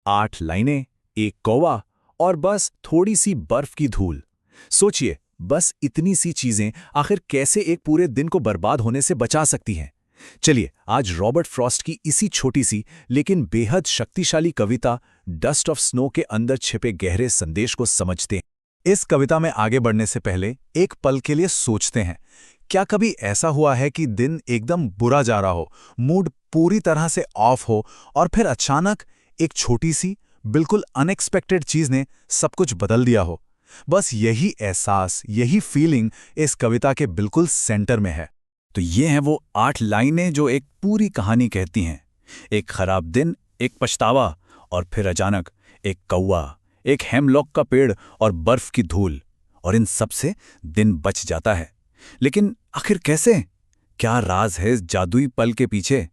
8 लाइनें, एक कौवा और बस थोड़ी सी बर्फ की धूल। सोचिए, बस इतनी सी चीजें आखिर कैसे एक पूरे दिन को बर्बाद होने से बचा सकती हैं। चलिए आज रॉबर्ट फ्रॉस्ट की इसी छोटी सी लेकिन बेहद शक्तिशाली कविता डस्ट ऑफ स्नो के अंदर छिपे गहरे संदेश को समझते हैं। इस कविता में आगे बढ़ने से पहले एक पल के लिए सोचते हैं, क्या कभी ऐसा हुआ है कि दिन एकदम बुरा जा रहा हो, मूड पूरी तरह से ऑफ हो और फिर अचानक एक छोटी सी बिल्कुल अनएक्सपेक्टेड चीज ने सब कुछ बदल दिया हो? बस यही एहसास, यही फीलिंग इस कविता के बिल्कुल सेंटर में है। तो ये हैं वो 8 लाइनें जो एक पूरी कहानी कहती हैं। एक खराब दिन, एक पछतावा और फिर अचानक एक कौवा, एक हेमलॉक का पेड़ और बर्फ की धूल, और इन सब से दिन बच जाता है। लेकिन आखिर कैसे? क्या राज है इस जादुई पल के पीछे?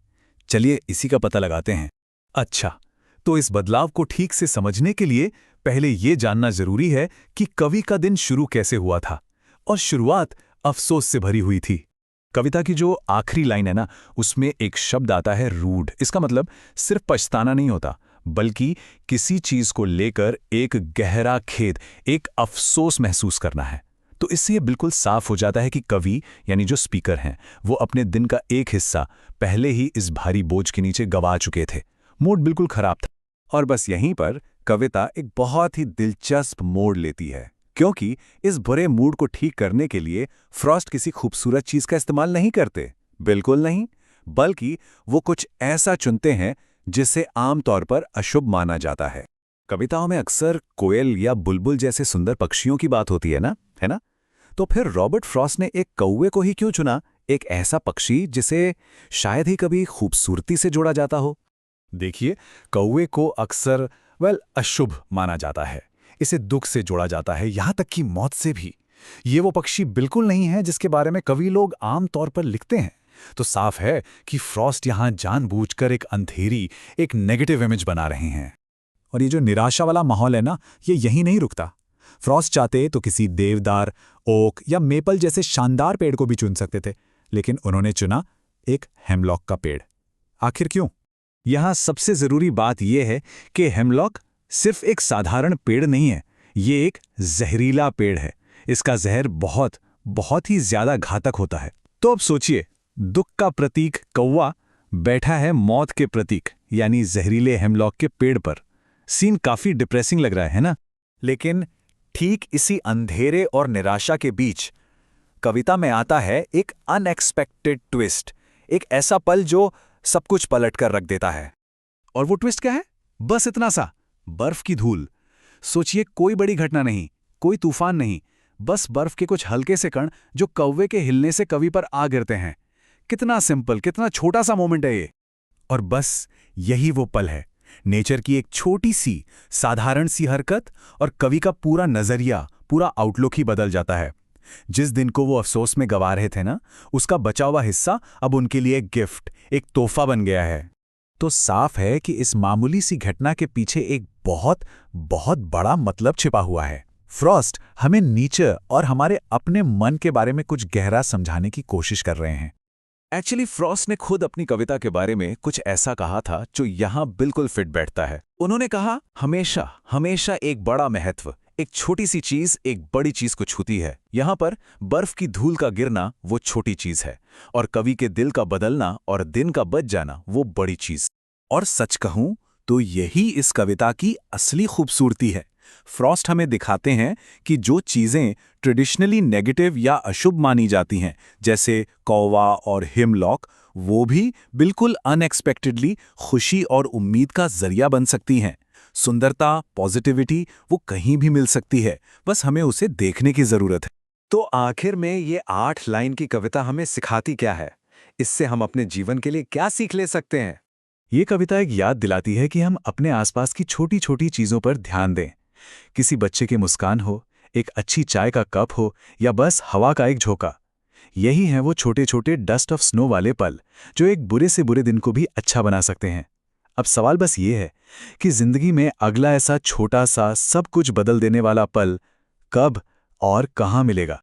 चलिए इसी का पता लगाते हैं। अच्छा, तो इस बदलाव को ठीक से समझने के लिए पहले ये जानना जरूरी है कि कवि का दिन शुरू कैसे हुआ था। और शुरुआत अफसोस से भरी हुई थी। कविता की जो आखिरी लाइन है ना, उसमें एक शब्द आता है रूड। इसका मतलब सिर्फ पछताना नहीं होता, बल्कि किसी चीज को लेकर एक गहरा खेद, एक अफसोस महसूस करना है। तो इससे ये बिल्कुल साफ हो जाता है कि कवि यानी जो स्पीकर हैं, वो अपने दिन का एक हिस्सा पहले ही इस भारी बोझ के नीचे गंवा चुके थे। मूड बिल्कुल खराब था। और बस यहीं पर कविता एक बहुत ही दिलचस्प मोड़ लेती है, क्योंकि इस बुरे मूड को ठीक करने के लिए फ्रॉस्ट किसी खूबसूरत चीज का इस्तेमाल नहीं करते, बिल्कुल नहीं, बल्कि वो कुछ ऐसा चुनते हैं जिसे आमतौर पर अशुभ माना जाता है। कविताओं में अक्सर कोयल या बुलबुल जैसे सुंदर पक्षियों की बात होती है ना? तो फिर रॉबर्ट फ्रॉस्ट ने एक कौवे को ही क्यों चुना, एक ऐसा पक्षी जिसे शायद ही कभी खूबसूरती से जोड़ा जाता हो? देखिए, कौवे को अक्सर अशुभ माना जाता है। इसे दुख से जोड़ा जाता है, यहां तक कि मौत से भी। ये वो पक्षी बिल्कुल नहीं है जिसके बारे में कवि लोग आम तौर पर लिखते हैं। तो साफ है कि फ्रॉस्ट यहां जानबूझकर एक अंधेरी, एक नेगेटिव इमेज बना रहे हैं। और ये जो निराशा वाला माहौल है ना, ये यहीं नहीं रुकता। फ्रॉस्ट चाहते तो किसी देवदार, ओक या मेपल जैसे शानदार पेड़ को भी चुन सकते थे, लेकिन उन्होंने चुना एक हेमलॉक का पेड़। आखिर क्यों? यहां सबसे जरूरी बात यह है कि हेमलॉक सिर्फ एक साधारण पेड़ नहीं है, ये एक जहरीला पेड़ है। इसका जहर बहुत बहुत ही ज्यादा घातक होता है। तो अब सोचिए, दुख का प्रतीक कौवा बैठा है मौत के प्रतीक यानी जहरीले हेमलॉक के पेड़ पर। सीन काफी डिप्रेसिंग लग रहा है ना? लेकिन ठीक इसी अंधेरे और निराशा के बीच कविता में आता है एक अनएक्सपेक्टेड ट्विस्ट, एक ऐसा पल जो सब कुछ पलट कर रख देता है। और वो ट्विस्ट क्या है? बस इतना सा, बर्फ की धूल। सोचिए, कोई बड़ी घटना नहीं, कोई तूफान नहीं, बस बर्फ के कुछ हल्के से कण जो कौवे के हिलने से कवि पर आ गिरते हैं। कितना सिंपल, कितना छोटा सा मोमेंट है ये। और बस यही वो पल है, नेचर की एक छोटी सी साधारण सी हरकत, और कवि का पूरा नजरिया, पूरा आउटलुक ही बदल जाता है। जिस दिन को वो अफसोस में गंवा रहे थे ना, उसका बचा हुआ हिस्सा अब उनके लिए एक गिफ्ट, एक तोहफा बन गया है। तो साफ है कि इस मामूली सी घटना के पीछे एक बहुत बहुत बड़ा मतलब छिपा हुआ है। फ्रॉस्ट हमें नेचर और हमारे अपने मन के बारे में कुछ गहरा समझाने की कोशिश कर रहे हैं। एक्चुअली फ्रॉस्ट ने खुद अपनी कविता के बारे में कुछ ऐसा कहा था जो यहां बिल्कुल फिट बैठता है। उन्होंने कहा, हमेशा हमेशा एक बड़ा महत्व, एक छोटी सी चीज एक बड़ी चीज को छूती है। यहां पर बर्फ की धूल का गिरना वो छोटी चीज है, और कवि के दिल का बदलना और दिन का बच जाना वो बड़ी चीज। और सच कहूं तो यही इस कविता की असली खूबसूरती है। फ्रॉस्ट हमें दिखाते हैं कि जो चीजें ट्रेडिशनली नेगेटिव या अशुभ मानी जाती हैं, जैसे कौवा और हिमलॉक, वो भी बिल्कुल अनएक्सपेक्टेडली खुशी और उम्मीद का जरिया बन सकती हैं। सुंदरता, पॉजिटिविटी वो कहीं भी मिल सकती है, बस हमें उसे देखने की जरूरत है। तो आखिर में ये 8 लाइन की कविता हमें सिखाती क्या है? इससे हम अपने जीवन के लिए क्या सीख ले सकते हैं? ये कविता एक याद दिलाती है कि हम अपने आसपास की छोटी छोटी चीजों पर ध्यान दें। किसी बच्चे की मुस्कान हो, एक अच्छी चाय का कप हो, या बस हवा का एक झोंका। यही हैं वो छोटे छोटे डस्ट ऑफ स्नो वाले पल जो एक बुरे से बुरे दिन को भी अच्छा बना सकते हैं। अब सवाल बस ये है कि जिंदगी में अगला ऐसा छोटा सा सब कुछ बदल देने वाला पल कब और कहां मिलेगा?